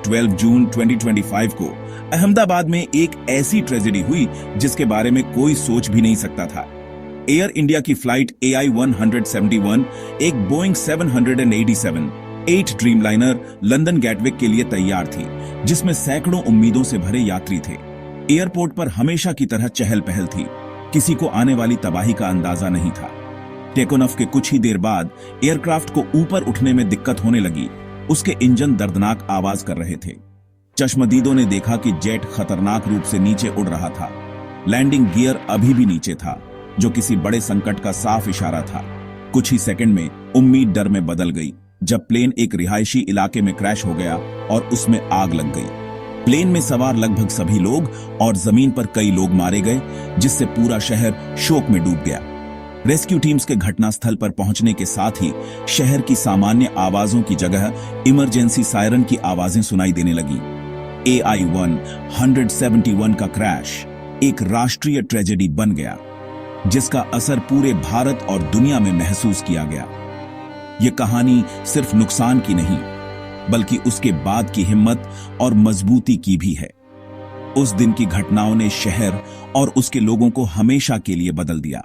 12 जून 2025 को अहमदाबाद में एक ऐसी ट्रेजेडी हुई जिसके बारे में कोई सोच भी नहीं सकता था। एयर इंडिया की फ्लाइट AI-171 एक बोइंग 787 8 ड्रीमलाइनर लंदन गैटविक के लिए तैयार थी, जिसमें सैकड़ों उम्मीदों से भरे यात्री थे। एयरपोर्ट पर हमेशा की तरह चहल पहल थी, किसी को आने वाली तबाही का अंदाजा नहीं था। टेक ऑफ के कुछ ही देर बाद एयरक्राफ्ट को ऊपर उठने में दिक्कत होने लगी। उसके इंजन दर्दनाक आवाज कर रहे थे। चश्मदीदों ने देखा कि जेट खतरनाक रूप से नीचे उड़ रहा था। लैंडिंग गियर अभी भी नीचे था, जो किसी बड़े संकट का साफ इशारा था। कुछ ही सेकंड में उम्मीद डर में बदल गई जब प्लेन एक रिहायशी इलाके में क्रैश हो गया और उसमें आग लग गई। प्लेन में सवार लगभग सभी लोग और जमीन पर कई लोग मारे गए, जिससे पूरा शहर शोक में डूब गया। रेस्क्यू टीम्स के घटनास्थल पर पहुंचने के साथ ही शहर की सामान्य आवाजों की जगह इमरजेंसी सायरन की आवाजें सुनाई देने लगी। AI-171 का क्रैश एक राष्ट्रीय ट्रेजेडी बन गया, जिसका असर पूरे भारत और दुनिया में महसूस किया गया। यह कहानी सिर्फ नुकसान की नहीं, बल्कि उसके बाद की हिम्मत और मजबूती की भी है। उस दिन की घटनाओं ने शहर और उसके लोगों को हमेशा के लिए बदल दिया।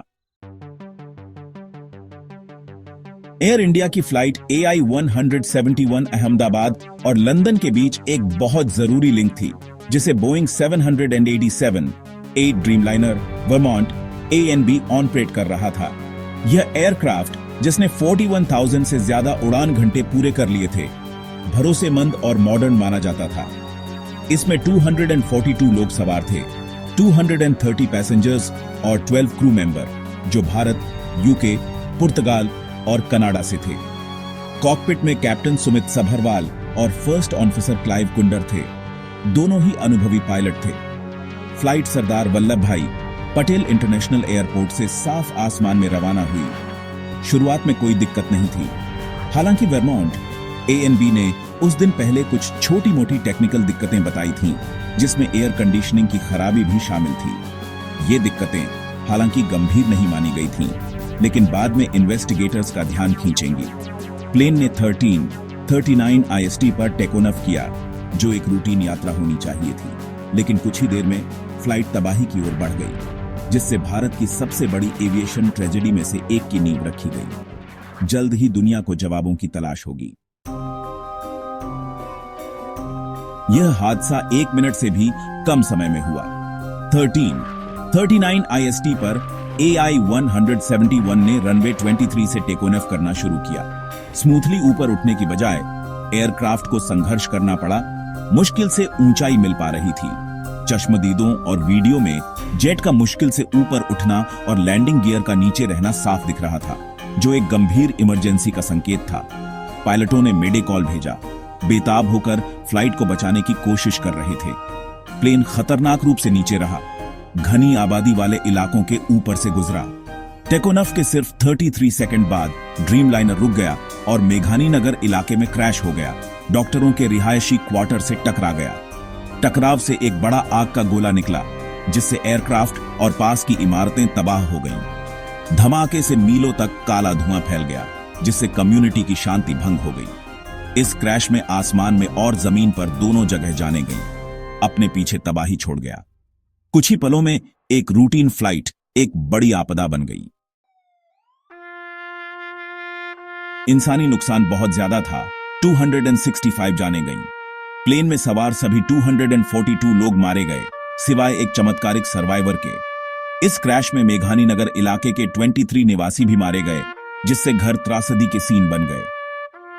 एयर इंडिया की फ्लाइट AI-171 अहमदाबाद और लंदन के बीच एक बहुत जरूरी लिंक थी, जिसे Boeing 787 8 Dreamliner Vermont A&B operate कर रहा था। यह एयरक्राफ्ट, जिसने 41,000 से ज्यादा उड़ान घंटे पूरे कर लिए थे, भरोसेमंद और मॉडर्न माना जाता था। इसमें 242 लोग सवार थे, 230 पैसेंजर्स और 12 क्रू मेंबर, जो भारत, यूके, पुर्तगाल और कनाडा से थे। कॉकपिट में कैप्टन सुमित सभरवाल और फर्स्ट ऑफिसर क्लाइव कुंडर थे। दोनों ही अनुभवी पायलट थे। फ्लाइट सरदार वल्लभ भाई पटेल इंटरनेशनल एयरपोर्ट से साफ आसमान में रवाना हुई। शुरुआत में कोई दिक्कत नहीं थी। हालांकि वर्मोंट A&B ने उस दिन पहले कुछ छोटी मोटी टेक्निकल दिक्कतें बताई थीं, जिसमें एयर कंडीशनिंग की खराबी भी शामिल थी। ये दिक्कतें हालांकि गंभीर नहीं मानी गई थीं, लेकिन बाद में इन्वेस्टिगेटर्स का ध्यान खींचेंगी। प्लेन ने 13:39 IST पर टेक ऑफ किया, जो एक रूटीन यात्रा होनी चाहिए थी, लेकिन कुछ ही देर में फ्लाइट तबाही की ओर बढ़ गई, जिससे भारत की सबसे बड़ी एविएशन ट्रेजेडी में से एक की नींव रखी गई। जल्द ही दुनिया को जवाबों की तलाश होगी। यह हादसा 1 मिनट से भी कम समय में हुआ। 13:39 IST पर AI-171 ने रनवे 23 से टेक ऑफ करना शुरू किया। स्मूथली ऊपर उठने की बजाय एयरक्राफ्ट को संघर्ष करना पड़ा। मुश्किल से ऊंचाई मिल पा रही थी। चश्मदीदों और वीडियो में जेट का मुश्किल से ऊपर उठना और लैंडिंग गियर का नीचे रहना साफ दिख रहा था, जो एक गंभीर इमरजेंसी का संकेत था। पायलटों ने मेडे कॉल भेजा, बेताब होकर फ्लाइट को बचाने की कोशिश कर रहे थे। प्लेन खतरनाक रूप से नीचे रहा, घनी आबादी वाले इलाकों के ऊपर से गुजरा। टेक ऑफ के सिर्फ 33 सेकंड बाद ड्रीमलाइनर रुक गया और मेघानी नगर इलाके में क्रैश हो गया। डॉक्टरों के रिहायशी क्वार्टर से टकरा गया। टकराव से एक बड़ा आग का गोला निकला, जिससे एयरक्राफ्ट और पास की इमारतें तबाह हो गईं। धमाके से मीलों तक काला धुआं फैल गया, जिससे कम्युनिटी की शांति भंग हो गई। इस क्रैश में आसमान में और जमीन पर दोनों जगह जाने गईं। अपने पीछे तबाही छोड़ गया। कुछ ही पलों में एक रूटीन फ्लाइट एक बड़ी आपदा बन गई। इंसानी नुकसान बहुत ज्यादा था। 265 जाने गईं। प्लेन में सवार सभी 242 लोग मारे गए, सिवाय एक चमत्कारिक सर्वाइवर के। इस क्रैश में मेघानी नगर इलाके के 23 निवासी भी मारे गए, जिससे घर त्रासदी के सीन बन गए।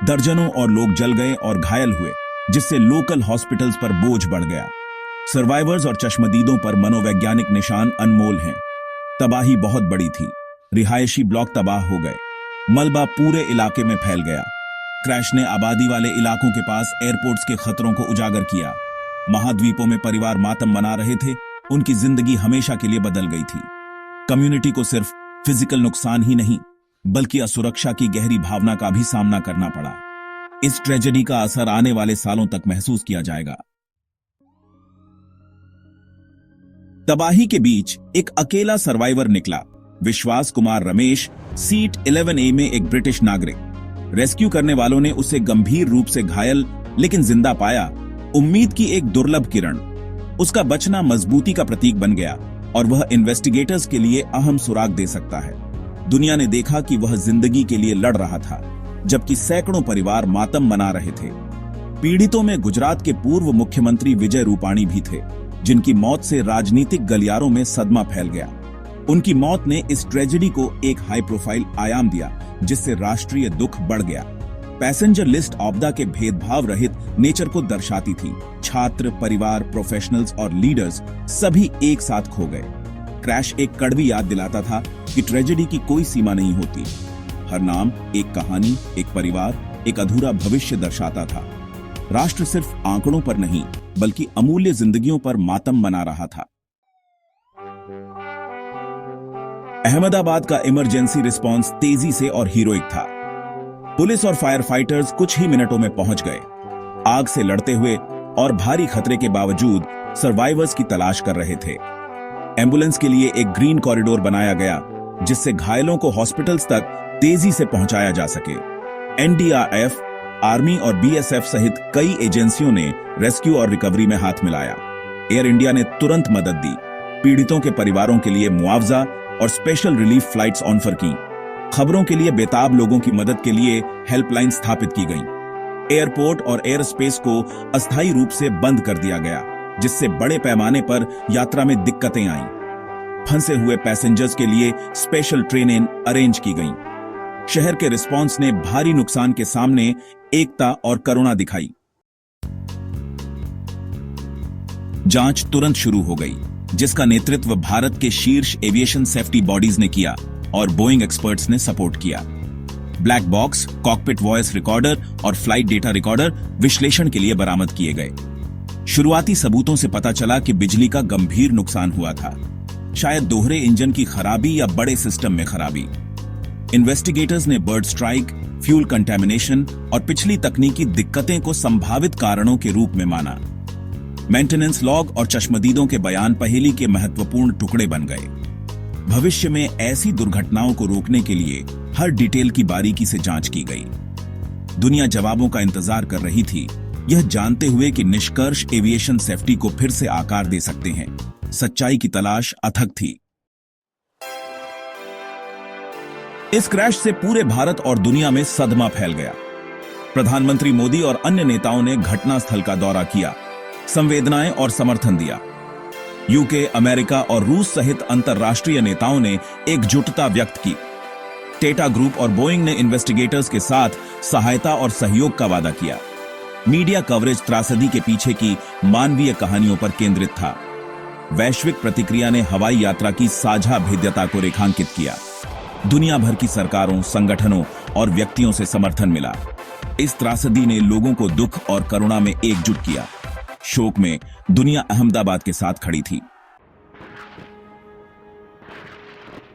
दर्जनों और लोग जल गए और घायल हुए, जिससे लोकल हॉस्पिटल्स पर बोझ बढ़ गया। सर्वाइवर्स और चश्मदीदों पर मनोवैज्ञानिक निशान अनमोल हैं। तबाही बहुत बड़ी थी। रिहायशी ब्लॉक तबाह हो गए। मलबा पूरे इलाके में फैल गया। क्रैश ने आबादी वाले इलाकों के पास एयरपोर्ट्स के खतरों को उजागर किया। महाद्वीपों में परिवार मातम मना रहे थे। उनकी जिंदगी हमेशा के लिए बदल गई थी। कम्युनिटी को सिर्फ फिजिकल नुकसान ही नहीं, बल्कि असुरक्षा की गहरी भावना का भी सामना करना पड़ा। इस ट्रेजेडी का असर आने वाले सालों तक महसूस किया जाएगा। तबाही के बीच एक अकेला सर्वाइवर निकला, विश्वास कुमार रमेश, सीट 11A में एक ब्रिटिश नागरिक। रेस्क्यू करने वालों ने उसे गंभीर रूप से घायल लेकिन जिंदा पाया। उम्मीद की एक दुर्लभ किरण। उसका बचना मजबूती का प्रतीक बन गया और वह इन्वेस्टिगेटर्स के लिए अहम सुराग दे सकता है। दुनिया ने देखा कि वह जिंदगी के लिए लड़ रहा था, जबकि सैकड़ों परिवार मातम मना रहे थे। पीड़ितों में गुजरात के पूर्व मुख्यमंत्री विजय रूपाणी भी थे, जिनकी मौत से राजनीतिक गलियारों में सदमा फैल गया। उनकी मौत ने इस ट्रेजेडी को एक हाई प्रोफाइल आयाम दिया, जिससे राष्ट्रीय दुख बढ़ गया। पैसेंजर लिस्ट आपदा के भेदभाव रहित नेचर को दर्शाती थी। छात्र, परिवार, प्रोफेशनल्स और लीडर्स सभी एक साथ खो गए। क्रैश एक कड़वी याद दिलाता था कि ट्रेजेडी की कोई सीमा नहीं होती। हर नाम एक कहानी, एक परिवार, एक अधूरा भविष्य दर्शाता था। राष्ट्र सिर्फ आंकड़ों पर नहीं, बल्कि अमूल्य जिंदगियों पर मातम मना रहा था। अहमदाबाद का इमरजेंसी रिस्पांस तेजी से और हीरोइक था। पुलिस और फायर फाइटर्स कुछ ही मिनटों में पहुंच गए। आग से लड़ते हुए और भारी खतरे के बावजूद सर्वाइवर्स की तलाश कर रहे थे। एम्बुलेंस के लिए एक ग्रीन कॉरिडोर बनाया गया, जिससे घायलों को हॉस्पिटल्स तक तेजी से पहुंचाया जा सके। एनडीआरएफ, आर्मी और बीएसएफ सहित कई एजेंसियों ने रेस्क्यू और रिकवरी में हाथ मिलाया। एयर इंडिया ने तुरंत मदद दी। पीड़ितों के परिवारों के लिए मुआवजा और स्पेशल रिलीफ फ्लाइट्स ऑफर की। खबरों के लिए बेताब लोगों की मदद के लिए हेल्पलाइन स्थापित की गई। एयरपोर्ट और एयर स्पेस को अस्थायी रूप से बंद कर दिया गया, जिससे बड़े पैमाने पर यात्रा में दिक्कतें आईं। फंसे हुए पैसेंजर्स के लिए स्पेशल ट्रेनें अरेंज की गईं। शहर के रिस्पांस ने भारी नुकसान के सामने एकता और करुणा दिखाई। जांच तुरंत शुरू हो गई, जिसका नेतृत्व भारत के शीर्ष एविएशन सेफ्टी बॉडीज ने किया और बोइंग एक्सपर्ट्स ने सपोर्ट किया। Black box, cockpit voice recorder और फ्लाइट डेटा रिकॉर्डर विश्लेषण के लिए बरामद किए गए। शुरुआती सबूतों से पता चला कि बिजली का गंभीर नुकसान हुआ था, शायद दोहरे इंजन की खराबी या बड़े सिस्टम में खराबी। इन्वेस्टिगेटर्स ने बर्ड स्ट्राइक, फ्यूल कंटेमिनेशन और पिछली तकनीकी दिक्कतें को संभावित कारणों के रूप में माना। मेंटेनेंस लॉग और चश्मदीदों के बयान पहेली के महत्वपूर्ण टुकड़े बन गए। भविष्य में ऐसी दुर्घटनाओं को रोकने के लिए हर डिटेल की बारीकी से जांच की गई। दुनिया जवाबों का इंतजार कर रही थी, यह जानते हुए कि निष्कर्ष एविएशन सेफ्टी को फिर से आकार दे सकते हैं। सच्चाई की तलाश अथक थी। इस क्रैश से पूरे भारत और दुनिया में सदमा फैल गया। प्रधानमंत्री मोदी और अन्य नेताओं ने घटनास्थल का दौरा किया, संवेदनाएं और समर्थन दिया। यूके, अमेरिका और रूस सहित अंतर्राष्ट्रीय नेताओं ने एकजुटता व्यक्त की। टेटा ग्रुप और बोइंग ने इन्वेस्टिगेटर्स के साथ सहायता और सहयोग का वादा किया। मीडिया कवरेज त्रासदी के पीछे की मानवीय कहानियों पर केंद्रित था। वैश्विक प्रतिक्रिया ने हवाई यात्रा की साझा भेद्यता को रेखांकित किया। दुनिया भर की सरकारों, संगठनों और व्यक्तियों से समर्थन मिला। इस त्रासदी ने लोगों को दुख और करुणा में एकजुट किया। शोक में दुनिया अहमदाबाद के साथ खड़ी थी।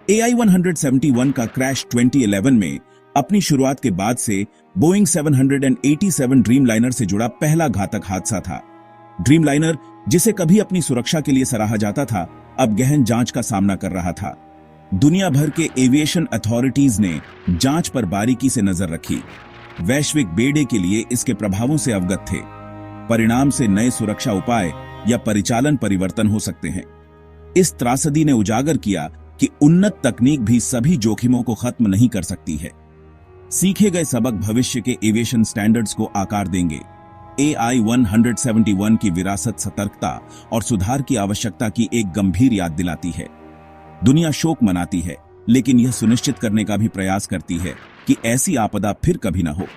AI-171 का क्रैश 2011 में अपनी शुरुआत के बाद से बोइंग 787 ड्रीमलाइनर से जुड़ा पहला घातक हादसा था। ड्रीमलाइनर, जिसे कभी अपनी सुरक्षा के लिए सराहा जाता था, अब गहन जांच का सामना कर रहा था। दुनिया भर के एविएशन अथॉरिटीज ने जांच पर बारीकी से नजर रखी। वैश्विक बेड़े के लिए इसके प्रभावों से अवगत थे। परिणाम से नए सुरक्षा उपाय या परिचालन परिवर्तन हो सकते हैं। इस त्रासदी ने उजागर किया कि उन्नत तकनीक भी सभी जोखिमों को खत्म नहीं कर सकती है। सीखे गए सबक भविष्य के एविएशन स्टैंडर्ड्स को आकार देंगे। AI-171 की विरासत सतर्कता और सुधार की आवश्यकता की एक गंभीर याद दिलाती है। दुनिया शोक मनाती है, लेकिन यह सुनिश्चित करने का भी प्रयास करती है कि ऐसी आपदा फिर कभी न हो।